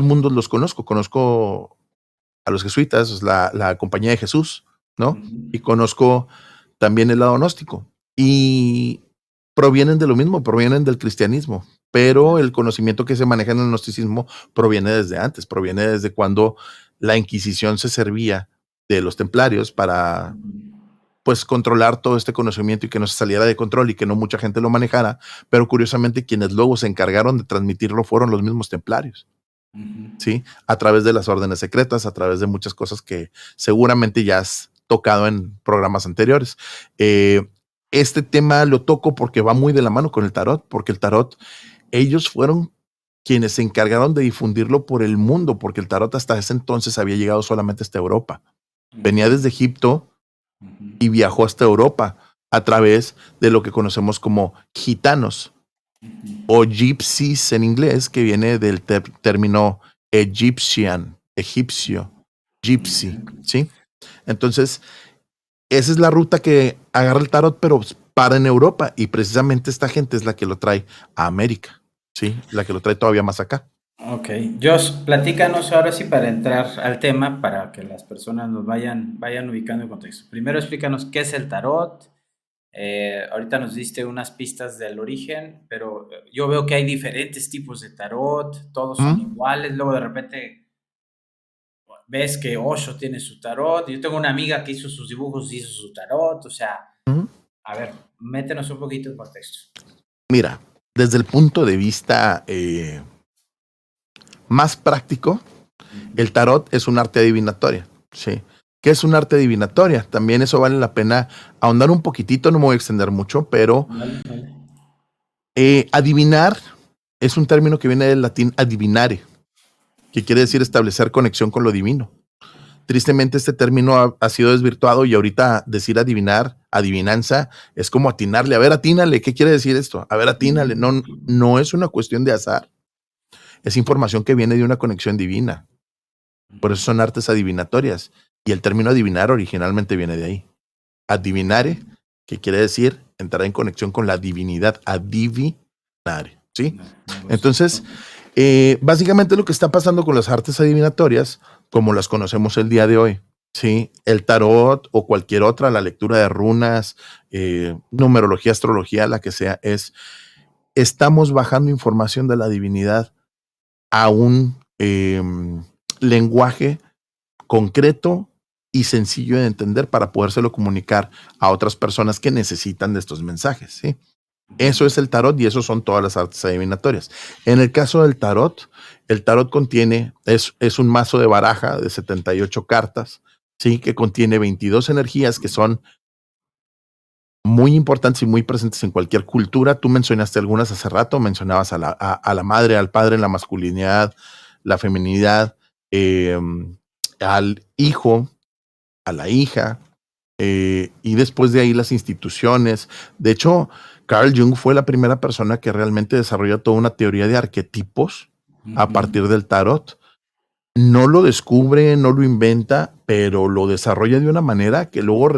mundos los conozco a los jesuitas, la Compañía de Jesús, ¿no? Y conozco también el lado gnóstico. Y provienen de lo mismo, provienen del cristianismo, pero el conocimiento que se maneja en el gnosticismo proviene desde antes, proviene desde cuando la Inquisición se servía de los templarios para pues controlar todo este conocimiento y que no se saliera de control y que no mucha gente lo manejara, pero curiosamente quienes luego se encargaron de transmitirlo fueron los mismos templarios. ¿Sí? A través de las órdenes secretas, a través de muchas cosas que seguramente ya has tocado en programas anteriores. Este tema lo toco porque va muy de la mano con el tarot, porque el tarot, ellos fueron quienes se encargaron de difundirlo por el mundo, porque el tarot hasta ese entonces había llegado solamente hasta Europa. Venía desde Egipto y viajó hasta Europa a través de lo que conocemos como gitanos o gypsies en inglés, que viene del término egipcio, gypsy, ¿sí? Entonces, esa es la ruta que agarra el tarot, pero para en Europa, y precisamente esta gente es la que lo trae a América, ¿sí? La que lo trae todavía más acá. Ok, Josh, platícanos ahora sí para entrar al tema, para que las personas nos vayan ubicando en contexto. Primero explícanos qué es el tarot. Ahorita nos diste unas pistas del origen, pero yo veo que hay diferentes tipos de tarot, todos son iguales, luego de repente ves que Osho tiene su tarot, yo tengo una amiga que hizo sus dibujos y hizo su tarot, o sea, a ver, métenos un poquito en contexto. Mira, desde el punto de vista más práctico, el tarot es un arte adivinatoria, ¿sí? ¿Qué es un arte adivinatoria? También eso vale la pena ahondar un poquitito, no me voy a extender mucho, pero adivinar es un término que viene del latín adivinare, que quiere decir establecer conexión con lo divino. Tristemente este término ha sido desvirtuado y ahorita decir adivinar, adivinanza, es como atinarle. A ver, atínale, ¿qué quiere decir esto? A ver, atínale. No es una cuestión de azar. Es información que viene de una conexión divina. Por eso son artes adivinatorias. Y el término adivinar originalmente viene de ahí. Adivinare, que quiere decir entrar en conexión con la divinidad. Adivinare, ¿sí? Entonces, básicamente lo que está pasando con las artes adivinatorias, como las conocemos el día de hoy, ¿sí? El tarot o cualquier otra, la lectura de runas, numerología, astrología, la que sea, estamos bajando información de la divinidad a un lenguaje concreto y sencillo de entender para podérselo comunicar a otras personas que necesitan de estos mensajes, ¿sí? Eso es el tarot y eso son todas las artes adivinatorias. En el caso del tarot, el tarot contiene, es un mazo de baraja de 78 cartas, ¿sí? Que contiene 22 energías que son muy importantes y muy presentes en cualquier cultura. Tú mencionaste algunas hace rato, mencionabas a la madre, al padre, la masculinidad, la feminidad, al hijo, a la hija, y después de ahí las instituciones. De hecho, Carl Jung fue la primera persona que realmente desarrolló toda una teoría de arquetipos a partir del tarot. No lo descubre, no lo inventa, pero lo desarrolla de una manera que luego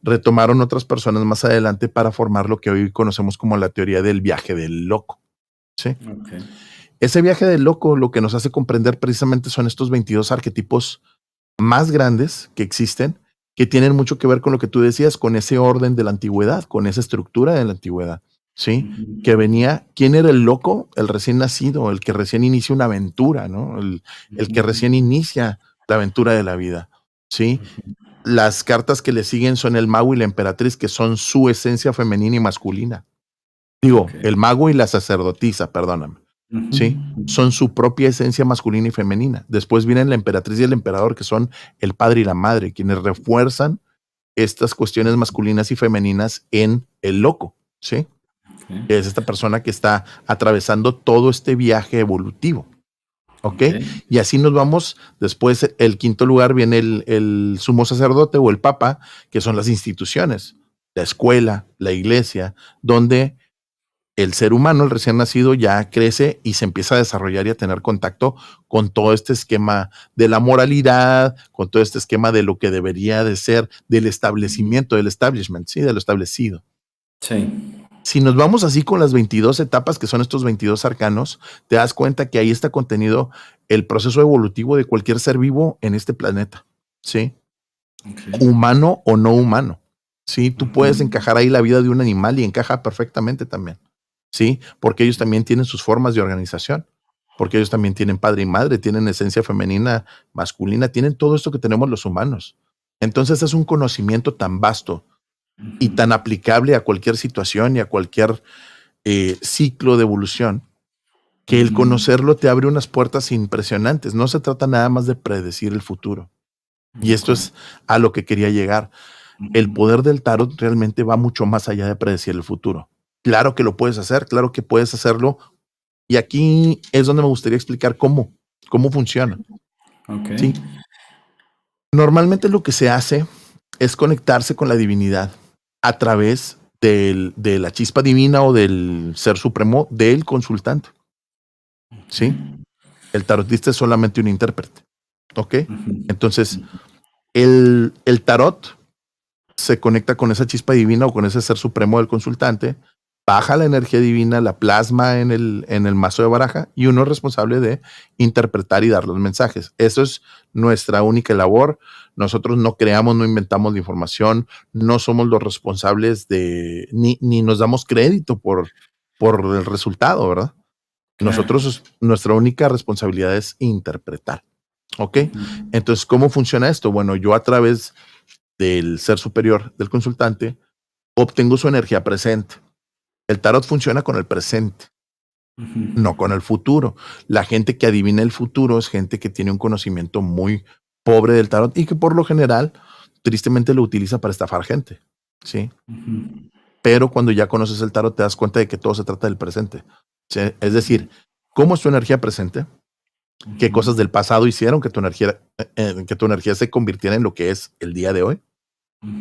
retomaron otras personas más adelante para formar lo que hoy conocemos como la teoría del viaje del loco, ¿sí? Okay. Ese viaje del loco lo que nos hace comprender precisamente son estos 22 arquetipos más grandes que existen, que tienen mucho que ver con lo que tú decías, con ese orden de la antigüedad, con esa estructura de la antigüedad, ¿sí? Que venía, ¿quién era el loco? El recién nacido, el que recién inicia una aventura, ¿no? El que recién inicia la aventura de la vida, ¿sí? Las cartas que le siguen son el mago y la emperatriz, que son su esencia femenina y masculina. Digo, el mago y la sacerdotisa, perdóname. ¿Sí? Son su propia esencia masculina y femenina. Después vienen la emperatriz y el emperador, que son el padre y la madre, quienes refuerzan estas cuestiones masculinas y femeninas en el loco, ¿sí? Okay. Es esta persona que está atravesando todo este viaje evolutivo. ¿Okay? Y así nos vamos. Después, el quinto lugar viene el sumo sacerdote o el papa, que son las instituciones, la escuela, la iglesia, donde el ser humano, el recién nacido, ya crece y se empieza a desarrollar y a tener contacto con todo este esquema de la moralidad, con todo este esquema de lo que debería de ser, del establecimiento, del establishment, ¿sí? De lo establecido. Sí. Si nos vamos así con las 22 etapas que son estos 22 arcanos, te das cuenta que ahí está contenido el proceso evolutivo de cualquier ser vivo en este planeta, ¿sí? Okay. Humano o no humano, ¿sí? Tú puedes encajar ahí la vida de un animal y encaja perfectamente también, ¿sí? Porque ellos también tienen sus formas de organización, porque ellos también tienen padre y madre, tienen esencia femenina, masculina, tienen todo esto que tenemos los humanos. Entonces es un conocimiento tan vasto y tan aplicable a cualquier situación y a cualquier ciclo de evolución, que el conocerlo te abre unas puertas impresionantes. No se trata nada más de predecir el futuro. Y esto es a lo que quería llegar. El poder del tarot realmente va mucho más allá de predecir el futuro. Claro que lo puedes hacer, claro que puedes hacerlo. Y aquí es donde me gustaría explicar cómo funciona. Okay. ¿Sí? Normalmente lo que se hace es conectarse con la divinidad a través de la chispa divina o del ser supremo del consultante. ¿Sí? El tarotista es solamente un intérprete. ¿Ok? Entonces, el tarot se conecta con esa chispa divina o con ese ser supremo del consultante, baja la energía divina, la plasma en el mazo de baraja y uno es responsable de interpretar y dar los mensajes. Eso es nuestra única labor. Nosotros no creamos, no inventamos la información, no somos los responsables de, ni nos damos crédito por el resultado, ¿verdad? Claro. Nosotros, nuestra única responsabilidad es interpretar. ¿Ok? Entonces, ¿cómo funciona esto? Bueno, yo a través del ser superior del consultante obtengo su energía presente. El tarot funciona con el presente, no con el futuro. La gente que adivina el futuro es gente que tiene un conocimiento muy pobre del tarot y que por lo general, tristemente, lo utiliza para estafar gente. ¿Sí? Pero cuando ya conoces el tarot te das cuenta de que todo se trata del presente. ¿Sí? Es decir, ¿cómo es tu energía presente? ¿Qué cosas del pasado hicieron que tu energía se convirtiera en lo que es el día de hoy?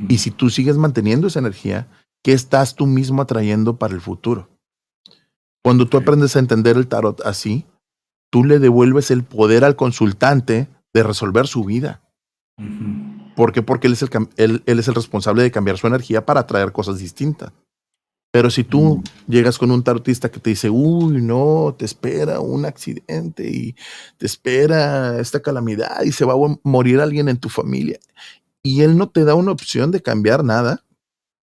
Y si tú sigues manteniendo esa energía, ¿qué estás tú mismo atrayendo para el futuro? Cuando tú aprendes a entender el tarot así, tú le devuelves el poder al consultante de resolver su vida. ¿Por qué? Porque él es el responsable de cambiar su energía para atraer cosas distintas. Pero si tú llegas con un tarotista que te dice, uy, no, te espera un accidente y te espera esta calamidad y se va a morir alguien en tu familia, y él no te da una opción de cambiar nada,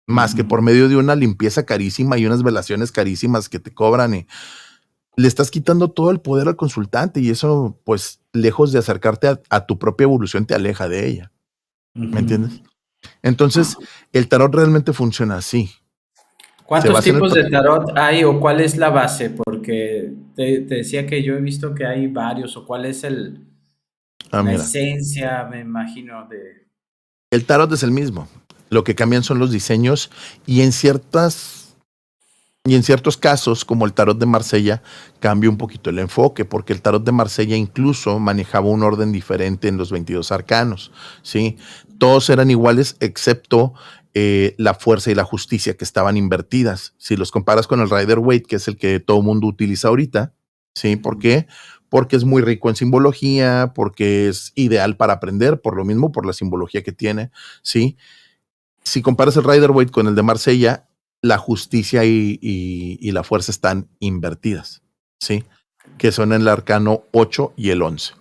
más que por medio de una limpieza carísima y unas velaciones carísimas que te cobran, y le estás quitando todo el poder al consultante, y eso, pues, lejos de acercarte a tu propia evolución, te aleja de ella. ¿Me entiendes? Entonces, el tarot realmente funciona así. ¿Cuántos tipos de tarot hay o cuál es la base? Porque te decía que yo he visto que hay varios, o cuál es la esencia, me imagino, de... El tarot es el mismo. Lo que cambian son los diseños y en ciertos casos, como el tarot de Marsella, cambia un poquito el enfoque, porque el tarot de Marsella incluso manejaba un orden diferente en los 22 arcanos, ¿sí? Todos eran iguales excepto la fuerza y la justicia, que estaban invertidas. Si los comparas con el Rider-Waite, que es el que todo el mundo utiliza ahorita, ¿sí? ¿Por qué? Porque es muy rico en simbología, porque es ideal para aprender, por lo mismo, por la simbología que tiene, ¿sí? Si comparas el Rider-Waite con el de Marsella, la justicia y la fuerza están invertidas, ¿sí? Que son el arcano 8 y el 11,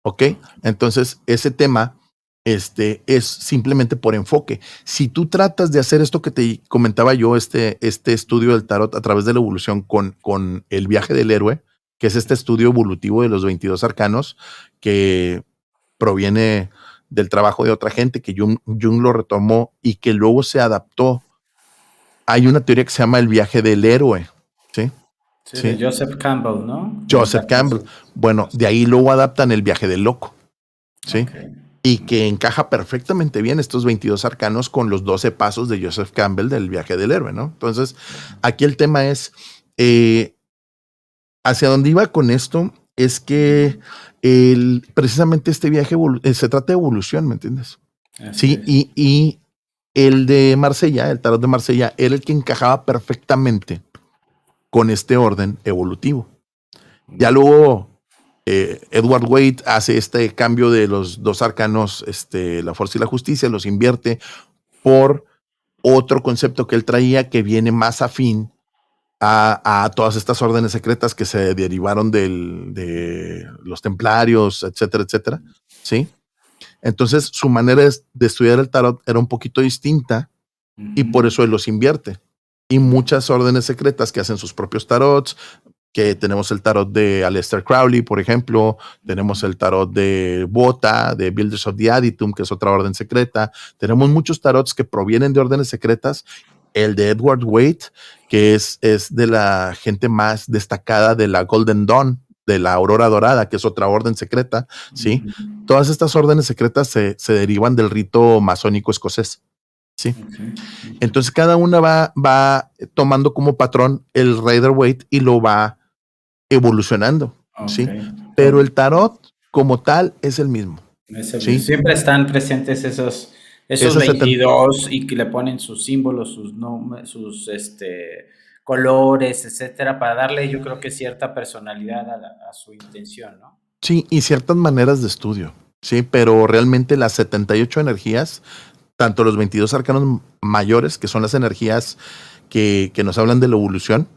¿ok? Entonces, ese tema es simplemente por enfoque. Si tú tratas de hacer esto que te comentaba yo, este estudio del tarot a través de la evolución con el viaje del héroe, que es este estudio evolutivo de los 22 arcanos, que proviene del trabajo de otra gente, que Jung lo retomó y que luego se adaptó. Hay una teoría que se llama el viaje del héroe, ¿sí? Sí, de Joseph Campbell, ¿no? Joseph Campbell. Bueno, de ahí luego adaptan el viaje del loco, ¿sí? Okay. Y que encaja perfectamente bien estos 22 arcanos con los 12 pasos de Joseph Campbell del viaje del héroe, ¿no? Entonces, aquí el tema es, hacia dónde iba con esto, es que precisamente este viaje se trata de evolución, ¿me entiendes? Así sí, y el de Marsella, el tarot de Marsella, era el que encajaba perfectamente con este orden evolutivo. Ya luego Edward Waite hace este cambio de los dos arcanos, la fuerza y la justicia, los invierte por otro concepto que él traía que viene más afín a todas estas órdenes secretas que se derivaron de los templarios, etcétera, etcétera, ¿sí? Entonces, su manera de estudiar el tarot era un poquito distinta y por eso él los invierte. Y muchas órdenes secretas que hacen sus propios tarots, que tenemos el tarot de Aleister Crowley, por ejemplo, tenemos el tarot de Bota, de Builders of the Aditum, que es otra orden secreta. Tenemos muchos tarots que provienen de órdenes secretas. El de Edward Waite, que es de la gente más destacada de la Golden Dawn, de la Aurora Dorada, que es otra orden secreta, ¿sí? Todas estas órdenes secretas se derivan del rito masónico escocés, ¿sí? Entonces cada una va tomando como patrón el Rider-Waite y lo va evolucionando, ¿sí? Pero el tarot como tal es el mismo. ¿Sí? Siempre están presentes esos 22 y que le ponen sus símbolos, sus nombres, sus colores, etcétera, para darle, yo creo que cierta personalidad a su intención, ¿no? Sí, y ciertas maneras de estudio, sí, pero realmente las 78 energías, tanto los 22 arcanos mayores, que son las energías que nos hablan de la evolución,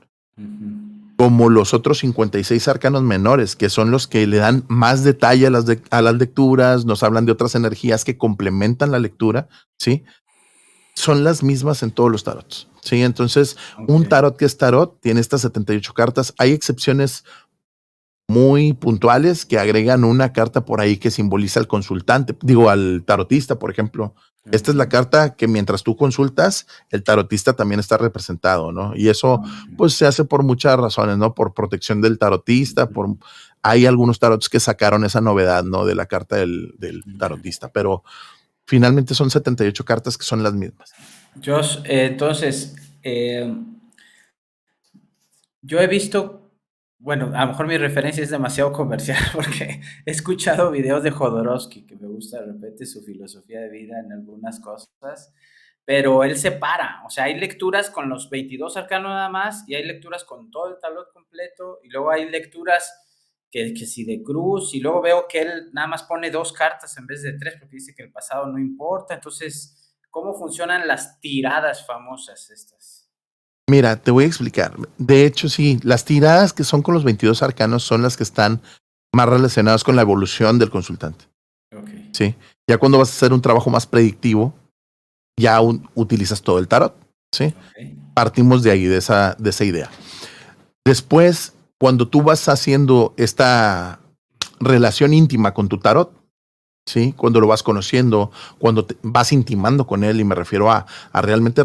como los otros 56 arcanos menores, que son los que le dan más detalle a las lecturas, nos hablan de otras energías que complementan la lectura, ¿sí? Son las mismas en todos los tarots, ¿sí? Entonces, un tarot que es tarot tiene estas 78 cartas. Hay excepciones muy puntuales que agregan una carta por ahí que simboliza al consultante, digo, al tarotista, por ejemplo. Esta es la carta que mientras tú consultas, el tarotista también está representado, ¿no? Y eso, pues, se hace por muchas razones, ¿no? Por protección del tarotista, hay algunos tarots que sacaron esa novedad, ¿no? De la carta del tarotista, pero finalmente son 78 cartas que son las mismas. Josh, entonces, yo he visto, bueno, a lo mejor mi referencia es demasiado comercial porque he escuchado videos de Jodorowsky, que me gusta de repente su filosofía de vida en algunas cosas, pero él separa, o sea, hay lecturas con los 22 arcanos nada más y hay lecturas con todo el tarot completo y luego hay lecturas que si de cruz y luego veo que él nada más pone 2 cartas en vez de 3 porque dice que el pasado no importa, entonces, ¿cómo funcionan las tiradas famosas estas? Mira, te voy a explicar. De hecho, sí, las tiradas que son con los 22 arcanos son las que están más relacionadas con la evolución del consultante. Okay. Sí. Ya cuando vas a hacer un trabajo más predictivo, ya utilizas todo el tarot. Sí. Okay. Partimos de ahí, de esa idea. Después, cuando tú vas haciendo esta relación íntima con tu tarot, ¿sí? Cuando lo vas conociendo, cuando vas intimando con él, y me refiero a realmente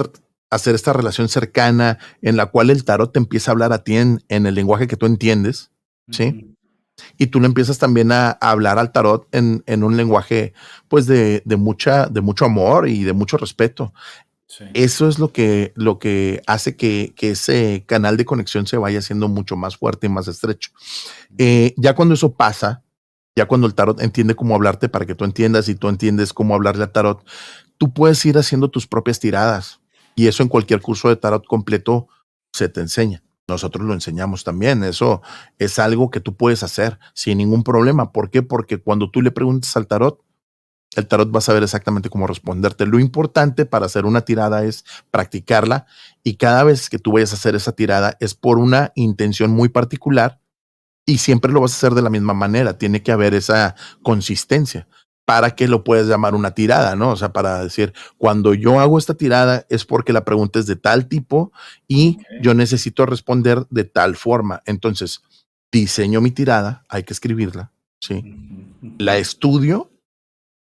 hacer esta relación cercana en la cual el tarot te empieza a hablar a ti en el lenguaje que tú entiendes, ¿sí? Y tú le empiezas también a hablar al tarot en un lenguaje, pues, de mucho amor y de mucho respeto. Sí. Eso es lo que hace que ese canal de conexión se vaya haciendo mucho más fuerte y más estrecho. Ya cuando eso pasa, ya cuando el tarot entiende cómo hablarte para que tú entiendas y tú entiendes cómo hablarle al tarot, tú puedes ir haciendo tus propias tiradas. Y eso en cualquier curso de tarot completo se te enseña. Nosotros lo enseñamos también. Eso es algo que tú puedes hacer sin ningún problema. ¿Por qué? Porque cuando tú le preguntes al tarot, el tarot va a saber exactamente cómo responderte. Lo importante para hacer una tirada es practicarla, y cada vez que tú vayas a hacer esa tirada es por una intención muy particular y siempre lo vas a hacer de la misma manera. Tiene que haber esa consistencia para que lo puedas llamar una tirada, ¿no? O sea, para decir, cuando yo hago esta tirada es porque la pregunta es de tal tipo y yo necesito responder de tal forma. Entonces, diseño mi tirada, hay que escribirla, ¿sí? La estudio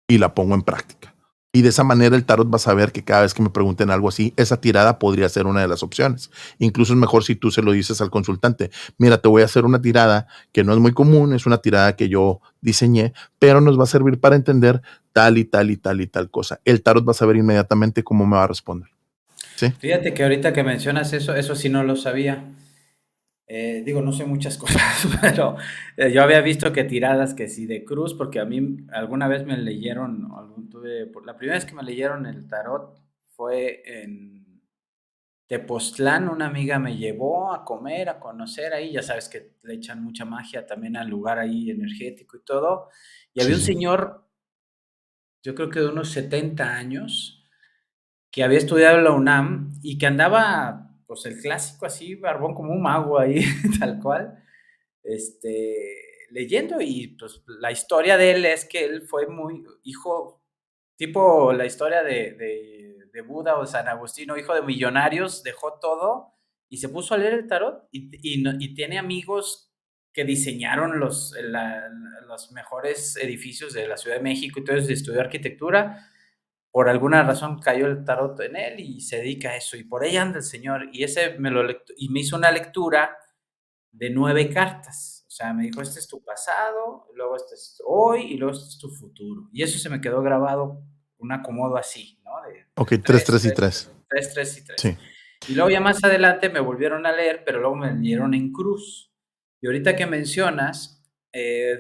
y la pongo en práctica. Y de esa manera el tarot va a saber que cada vez que me pregunten algo así, esa tirada podría ser una de las opciones. Incluso es mejor si tú se lo dices al consultante. Mira, te voy a hacer una tirada que no es muy común, es una tirada que yo diseñé, pero nos va a servir para entender tal y tal y tal y tal cosa. El tarot va a saber inmediatamente cómo me va a responder. ¿Sí? Fíjate que ahorita que mencionas eso sí no lo sabía. Digo, no sé muchas cosas, pero yo había visto que tiradas que sí de cruz, porque a mí alguna vez me leyeron, la primera vez que me leyeron el tarot fue en Tepoztlán, una amiga me llevó a comer, a conocer ahí, ya sabes que le echan mucha magia también al lugar ahí energético y todo, y había un señor, yo creo que de unos 70 años, que había estudiado en la UNAM y que andaba pues el clásico así, barbón como un mago ahí, tal cual, leyendo y pues la historia de él es que él fue muy hijo, tipo la historia de Buda o San Agustino, hijo de millonarios, dejó todo y se puso a leer el tarot y tiene amigos que diseñaron los mejores edificios de la Ciudad de México, y entonces estudió arquitectura. Por alguna razón cayó el tarot en él y se dedica a eso, y por ahí anda el señor, y y me hizo una lectura de 9 cartas. O sea, me dijo, este es tu pasado, luego este es hoy y luego este es tu futuro. Y eso se me quedó grabado, un acomodo así, ¿no? Ok, De 3, 3, 3 y 3, 3. 3, 3 y 3. Sí. Y luego ya más adelante me volvieron a leer, pero luego me dieron en cruz. Y ahorita que mencionas,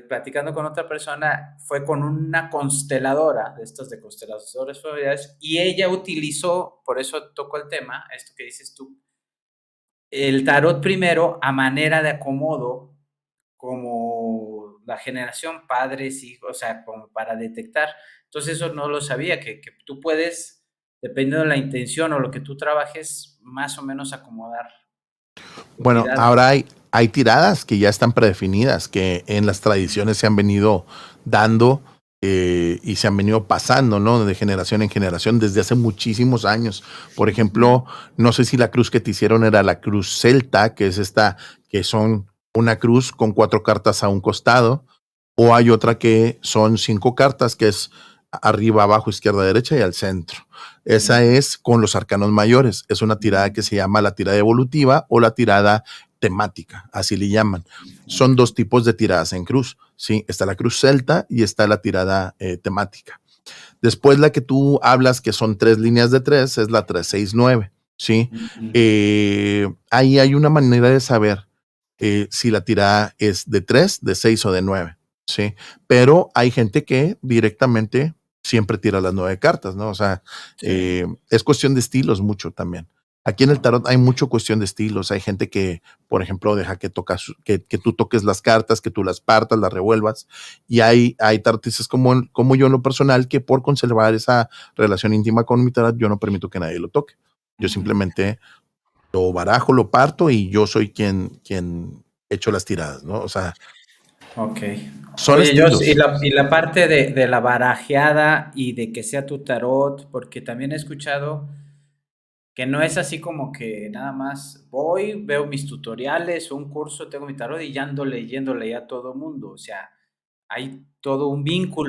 platicando con otra persona, fue con una consteladora, de estas de consteladores familiares, y ella utilizó, por eso toco el tema, esto que dices tú, el tarot primero a manera de acomodo, como la generación padres, hijos, o sea, como para detectar. Entonces eso no lo sabía, que tú puedes, dependiendo de la intención o lo que tú trabajes, más o menos acomodar tu Bueno, tirada. ahora hay tiradas que ya están predefinidas, que en las tradiciones se han venido dando y se han venido pasando, ¿no? De generación en generación desde hace muchísimos años. Por ejemplo, no sé si la cruz que te hicieron era la cruz celta, que es esta, que son una cruz con 4 cartas a un costado, o hay otra que son 5 cartas, que es arriba, abajo, izquierda, derecha y al centro. Esa es con los arcanos mayores. Es una tirada que se llama la tirada evolutiva o la tirada temática, así le llaman. Son 2 tipos de tiradas en cruz, ¿sí? Está la cruz celta y está la tirada temática. Después la que tú hablas, que son 3 líneas de 3, es la 369, ¿sí? Ahí hay una manera de saber si la tirada es de 3, de 6 o de 9, ¿sí? Pero hay gente que directamente siempre tira las 9 cartas, ¿no? O sea, Sí. es cuestión de estilos mucho también. Aquí en el tarot hay mucho cuestión de estilos. Hay gente que, por ejemplo, deja que tú toques las cartas, que tú las partas, las revuelvas. Y hay tarotistas como yo en lo personal, que por conservar esa relación íntima con mi tarot, yo no permito que nadie lo toque. Yo simplemente lo barajo, lo parto y yo soy quien echo las tiradas, ¿no? O sea, Ok. son Oye, Jos, y estilos. la parte de la barajeada y de que sea tu tarot, porque también he escuchado que no es así como que nada más voy, veo mis tutoriales, un curso, tengo mi tarot y ya ando leyéndole ya a todo mundo. O sea, hay todo un vínculo